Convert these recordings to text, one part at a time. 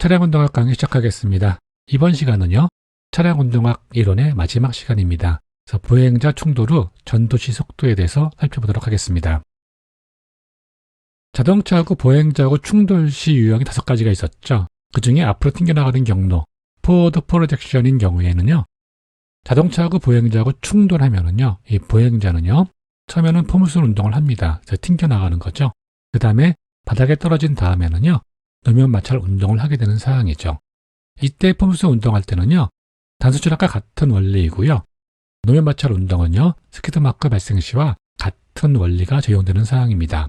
차량운동학 강의 시작하겠습니다. 이번 시간은요, 차량운동학 이론의 마지막 시간입니다. 그래서 보행자 충돌 후 전도시 속도에 대해서 살펴보도록 하겠습니다. 자동차하고 보행자하고 충돌 시 유형이 5가지가 있었죠. 그 중에 앞으로 튕겨나가는 경로, 포워드 프로젝션인 경우에는요, 자동차하고 보행자하고 충돌하면은요, 이 보행자는요, 처음에는 포물선 운동을 합니다. 그래서 튕겨나가는 거죠. 그 다음에 바닥에 떨어진 다음에는요, 노면 마찰 운동을 하게 되는 상황이죠. 이때 포물선 운동할 때는요, 단수 추락과 같은 원리이고요. 노면 마찰 운동은요, 스키드 마크 발생 시와 같은 원리가 적용되는 상황입니다.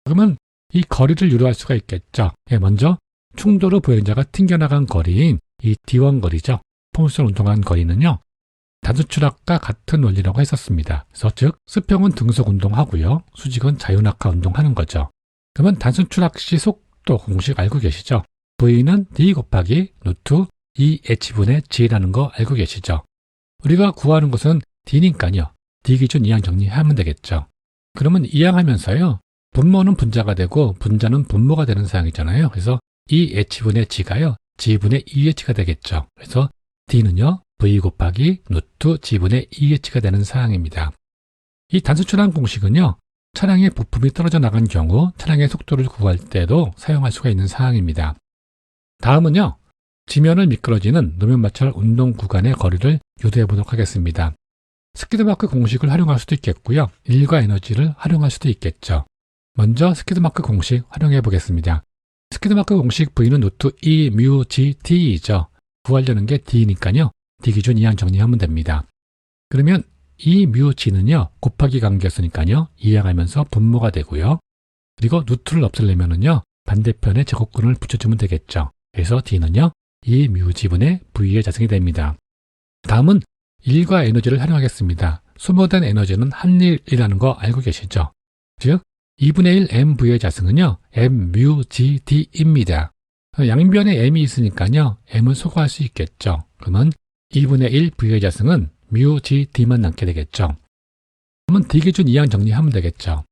그러면 이 거리를 유도할 수가 있겠죠. 먼저 충돌 후 보행자가 튕겨나간 거리인 이 D1 거리죠. 포물선 운동한 거리는요, 단수 추락과 같은 원리라고 했었습니다. 그래서 즉 수평은 등속 운동하고요, 수직은 자유낙하 운동하는 거죠. 그러면 단수 추락 시 속도 공식 알고 계시죠? V는 D 곱하기 루트 EH분의 G라는 거 알고 계시죠? 우리가 구하는 것은 D니까요. D 기준 이항 정리하면 되겠죠. 그러면 이항하면서요, 분모는 분자가 되고 분자는 분모가 되는 상황이잖아요. 그래서 EH분의 G가요, G분의 EH가 되겠죠. 그래서 D는요, V 곱하기 루트 G분의 EH가 되는 상황입니다. 이 단수 추락 공식은요, 차량의 부품이 떨어져 나간 경우 차량의 속도를 구할 때도 사용할 수가 있는 상황입니다. 다음은요, 지면을 미끄러지는 노면 마찰 운동 구간의 거리를 유도해 보도록 하겠습니다. 스키드마크 공식을 활용할 수도 있겠고요, 일과 에너지를 활용할 수도 있겠죠. 먼저 스키드마크 공식 활용해 보겠습니다. 스키드마크 공식 V는 루트 E 뮤 G T이죠. 구하려는 게 D니까요, D 기준 이항 정리하면 됩니다. 그러면 이 뮤 G는요, 곱하기 관계였으니까요, 이항하면서 분모가 되고요. 그리고 루트를 없애려면은요, 반대편에 제곱근을 붙여주면 되겠죠. 그래서 D는요, 이 뮤 G분의 V의 자승이 됩니다. 다음은 일과 에너지를 활용하겠습니다. 소모된 에너지는 한일이라는 거 알고 계시죠? 즉, 2분의 1 mV의 자승은요, m 뮤 G D입니다. 양변에 m이 있으니까요, m은 소거할 수 있겠죠. 그러면 2분의 1 V의 자승은 뮤 G D만 남게 되겠죠. 그러면 D 기준 이항 정리하면 되겠죠.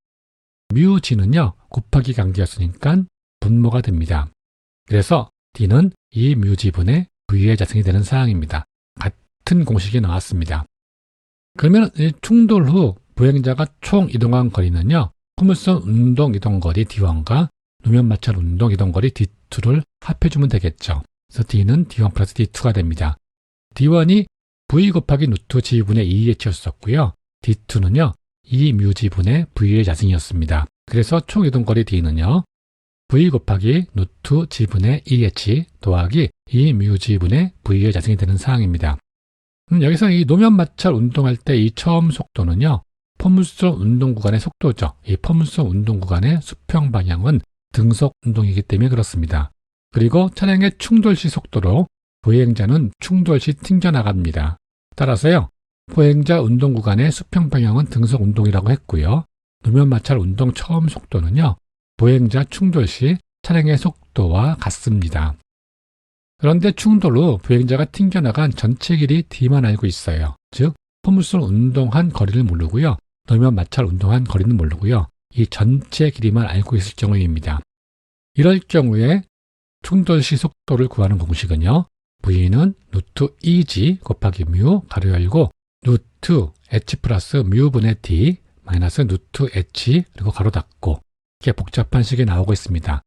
뮤 G는요, 곱하기 관계였으니까 분모가 됩니다. 그래서 D는 이 뮤 G분의 V의 자승이 되는 상황입니다. 같은 공식이 나왔습니다. 그러면 충돌 후 보행자가 총 이동한 거리는요, 포물선 운동 이동 거리 D1과 노면 마찰 운동 이동 거리 D2를 합해주면 되겠죠. 그래서 D는 D1 플러스 D2가 됩니다. D1이 V 곱하기 루트 G분의 EH였었고요. D2는요, E 뮤 G분의 V의 자승이었습니다. 그래서 총 이동거리 D는요, V 곱하기 루트 G분의 EH 더하기 E 뮤 G분의 V의 자승이 되는 상황입니다. 여기서 이 노면 마찰 운동할 때 이 처음 속도는요, 포물선 운동 구간의 속도죠. 이 포물선 운동 구간의 수평 방향은 등속 운동이기 때문에 그렇습니다. 그리고 차량의 충돌 시 속도로 보행자는 충돌 시 튕겨나갑니다. 따라서요, 보행자 운동 구간의 수평 방향은 등속 운동이라고 했고요. 노면 마찰 운동 처음 속도는요, 보행자 충돌 시 차량의 속도와 같습니다. 그런데 충돌 후 보행자가 튕겨나간 전체 길이 D만 알고 있어요. 즉, 포물선 운동한 거리를 모르고요, 노면 마찰 운동한 거리는 모르고요, 이 전체 길이만 알고 있을 경우입니다. 이럴 경우에 충돌 시 속도를 구하는 공식은요, V는 루트 EG 곱하기 뮤 가로 열고 루트 H 플러스 뮤분의 D 마이너스 루트 H 그리고 가로 닫고, 이렇게 복잡한 식이 나오고 있습니다.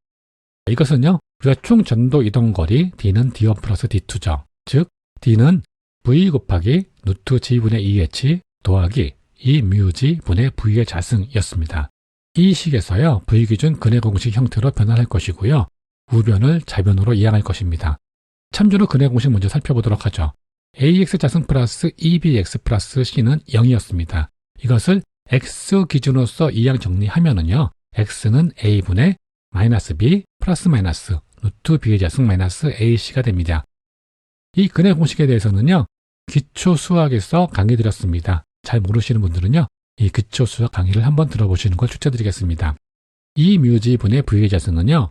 이것은요, 우리가 총 전도 이동 거리 D는 D1 플러스 D2죠. 즉, D는 V 곱하기 루트 G분의 EH 더하기 E 뮤 G분의 V의 자승이었습니다. 이 식에서요, V 기준 근해 공식 형태로 변환할 것이고요, 우변을 자변으로 이항할 것입니다. 참조로 근해 공식 먼저 살펴보도록 하죠. AX 자승 플러스 EBX 플러스 C는 0이었습니다. 이것을 X 기준으로서 이항 정리하면은요, X는 A분의 마이너스 B 플러스 마이너스 루트 B의 자승 마이너스 AC가 됩니다. 이 근해 공식에 대해서는요, 기초 수학에서 강의 드렸습니다. 잘 모르시는 분들은요, 이 기초 수학 강의를 한번 들어보시는 걸 추천드리겠습니다. 이 뮤 G분의 V의 자승은요,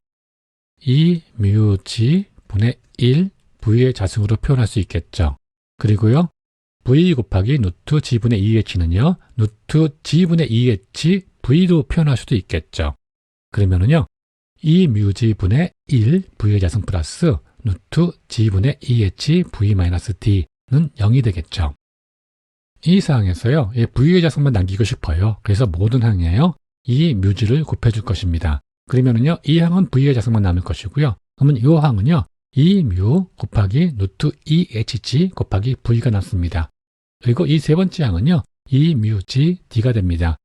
이 뮤 G분의 1 V의 자승으로 표현할 수 있겠죠. 그리고요, V 곱하기 루트 G분의 EH는요, 루트 G분의 EH V로 표현할 수도 있겠죠. 그러면은요, E 뮤g 분의 1 V의 자승 플러스 루트 G 분의 2H V 마이너스 D는 0이 되겠죠. 이 사항에서요, V의 자승만 남기고 싶어요. 그래서 모든 항에요, 이 뮤g를 곱해줄 것입니다. 그러면은요, 이 항은 V의 자승만 남을 것이고요. 그러면 이 항은요, 이 뮤 곱하기 루트 2hg 곱하기 V가 남습니다. 그리고 이 세 번째 항은요, 이 뮤g D가 됩니다.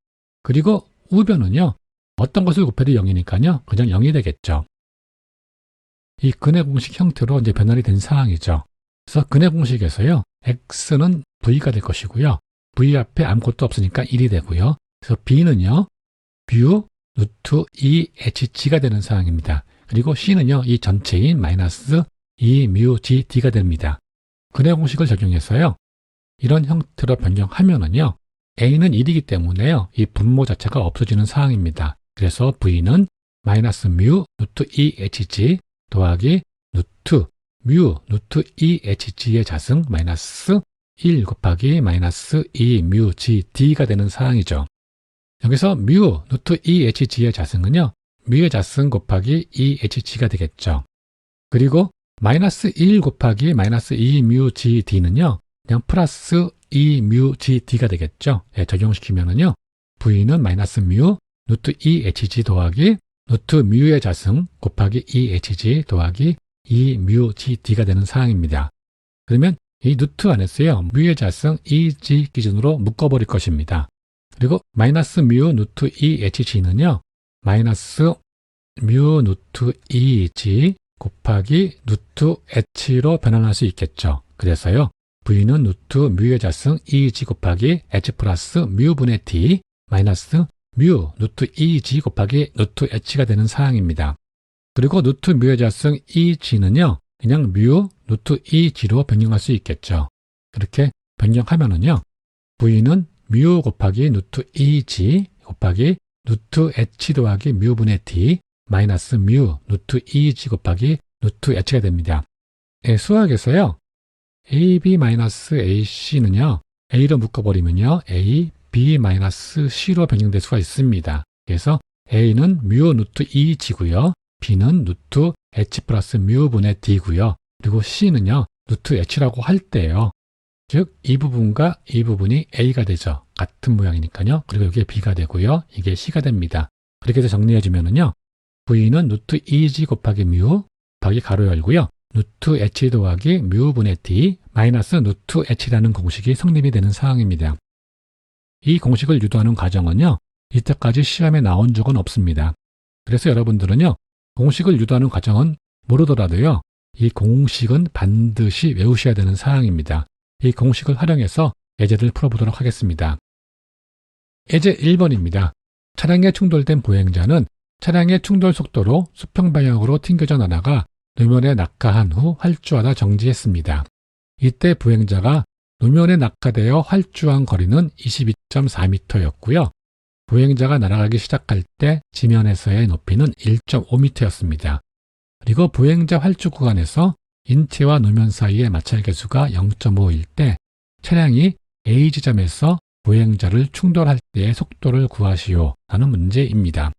그리고 우변은요, 어떤 것을 곱해도 0이니까요, 그냥 0이 되겠죠. 이 근해 공식 형태로 이제 변환이 된 상황이죠. 그래서 근해 공식에서요, x는 v가 될 것이고요. v 앞에 아무것도 없으니까 1이 되고요. 그래서 b는요, 뮤 루트 2hg가 되는 상황입니다. 그리고 c는요, 이 전체인 마이너스 2뮤g d가 됩니다. 근해 공식을 적용해서요, 이런 형태로 변경하면은요, a는 1이기 때문에요, 이 분모 자체가 없어지는 상황입니다. 그래서 v는 마이너스 뮤 루트 2hg 더하기 루트 뮤 루트 2hg의 자승 마이너스 1 곱하기 마이너스 2뮤g d가 되는 상황이죠. 여기서 뮤 루트 2hg의 자승은요, 뮤의 자승 곱하기 2hg가 되겠죠. 그리고 마이너스 1 곱하기 마이너스 2뮤g d는요, 그냥 플러스 2뮤g d가 되겠죠. 적용시키면은요, v는 마이너스 뮤 루트 2hg 더하기 루트 뮤의 자승 곱하기 2hg 더하기 2뮤g d가 되는 상황입니다. 그러면 이 루트 안에서요, 뮤의 자승 2g 기준으로 묶어버릴 것입니다. 그리고 마이너스 뮤 루트 2hg는요, 마이너스 뮤 루트 2g 곱하기 루트 h로 변환할 수 있겠죠. 그래서요, v는 루트 뮤의 자승 2g 곱하기 h 플러스 뮤분의 d 마이너스 뮤 루트 2g 곱하기 루트 h가 되는 상황입니다. 그리고 루트 뮤의 자승 2g는요, 그냥 뮤 루트 2g로 변경할 수 있겠죠. 그렇게 변경하면은요, v는 뮤 곱하기 루트 2g 곱하기 루트 h 더하기 뮤분의 d 마이너스 뮤 루트 2g 곱하기 루트 h가 됩니다. 수학에서요, ab-ac는요, a로 묶어버리면요, a, b-c로 변경될 수가 있습니다. 그래서 a는 뮤 루트 2g고요, b는 루트 h 플러스 뮤분의 d고요, 그리고 c는요, 루트 h라고 할 때요, 즉 이 부분과 이 부분이 a가 되죠. 같은 모양이니까요. 그리고 이게 b가 되고요, 이게 c가 됩니다. 그렇게 해서 정리해주면은요, v는 루트 2g 곱하기 뮤 곱하기 가로 열고요, 루트 h 더하기 뮤분의 d 마이너스 루트 h라는 공식이 성립이 되는 상황입니다. 이 공식을 유도하는 과정은요, 이때까지 시험에 나온 적은 없습니다. 그래서 여러분들은요, 공식을 유도하는 과정은 모르더라도요, 이 공식은 반드시 외우셔야 되는 상황입니다. 이 공식을 활용해서 예제를 풀어보도록 하겠습니다. 예제 1번입니다. 차량에 충돌된 보행자는 차량의 충돌 속도로 수평 방향으로 튕겨져 나다가 노면에 낙하한 후 활주하다 정지했습니다. 이때 보행자가 노면에 낙하되어 활주한 거리는 22.4m였고요. 보행자가 날아가기 시작할 때 지면에서의 높이는 1.5m였습니다. 그리고 보행자 활주 구간에서 인체와 노면 사이의 마찰 계수가 0.5일 때 차량이 A 지점에서 보행자를 충돌할 때의 속도를 구하시오 라는 문제입니다.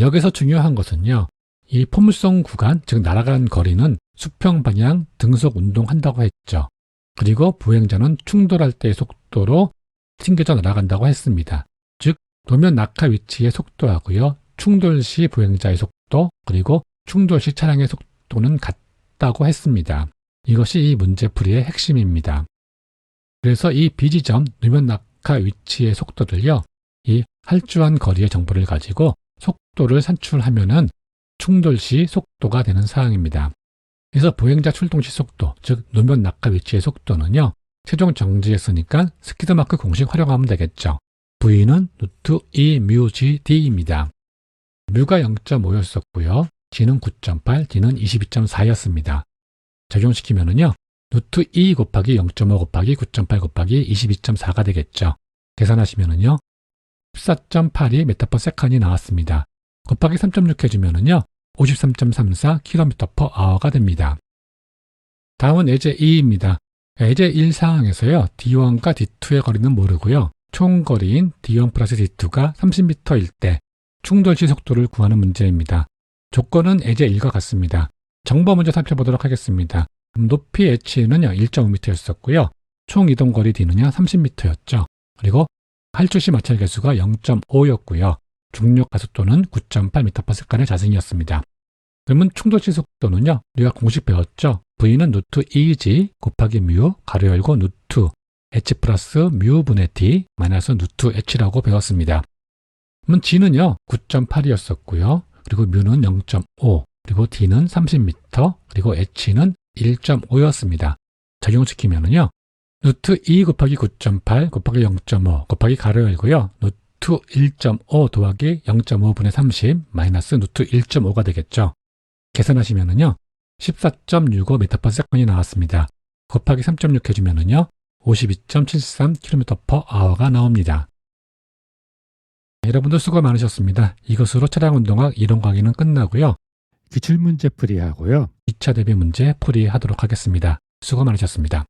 여기서 중요한 것은요, 이 포물선 구간, 즉 날아가는 거리는 수평 방향 등속 운동한다고 했죠. 그리고 보행자는 충돌할 때의 속도로 튕겨져 날아간다고 했습니다. 즉 노면 낙하 위치의 속도하고요, 충돌 시 보행자의 속도, 그리고 충돌 시 차량의 속도는 같다고 했습니다. 이것이 이 문제풀이의 핵심입니다. 그래서 이 B지점 노면 낙하 위치의 속도들요, 이 활주한 거리의 정보를 가지고 속도를 산출하면은 충돌 시 속도가 되는 사항입니다. 그래서 보행자 출동 시 속도, 즉 노면 낙하 위치의 속도는요, 최종 정지했으니까 스키드마크 공식 활용하면 되겠죠. V는 루트 2뮤g d입니다. 뮤가 0.5였었고요. g는 9.8, d는 22.4였습니다. 적용시키면은요, 루트 2 곱하기 0.5 곱하기 9.8 곱하기 22.4가 되겠죠. 계산하시면은요, 14.82 m/s이 나왔습니다. 곱하기 3.6 해주면은요, 53.34 km/h가 됩니다. 다음은 예제 2입니다. 예제 1 상황에서요, D1과 D2의 거리는 모르고요, 총 거리인 D1 플러스 D2가 30m일 때 충돌 시 속도를 구하는 문제입니다. 조건은 예제 1과 같습니다. 정보 먼저 살펴보도록 하겠습니다. 높이 h는요 1.5m였었고요. 총 이동거리 d는요 30m였죠. 그리고 활주시 마찰 계수가 0.5였고요. 중력 가속도는 9.8m/s의 자승이었습니다. 그러면 충돌시 속도는요, 우리가 공식 배웠죠? V는 루트 2g 곱하기 뮤, 가로 열고 루트 h 플러스 뮤 분의 d 마이너스 루트 h라고 배웠습니다. 그러면 g는요, 9.8이었었고요. 그리고 뮤는 0.5, 그리고 d는 30m, 그리고 h는 1.5였습니다. 적용시키면은요, 루트 2 곱하기 9.8 곱하기 0.5 곱하기 가로 열고요. 루트 1.5 더하기 0.5분의 30 마이너스 루트 1.5가 되겠죠. 계산하시면은요. 14.65m/s이 나왔습니다. 곱하기 3.6 해주면은요. 52.73km/h가 나옵니다. 여러분들 수고 많으셨습니다. 이것으로 차량운동학 이론 강의는 끝나고요. 기출문제 풀이하고요. 2차 대비 문제 풀이하도록 하겠습니다. 수고 많으셨습니다.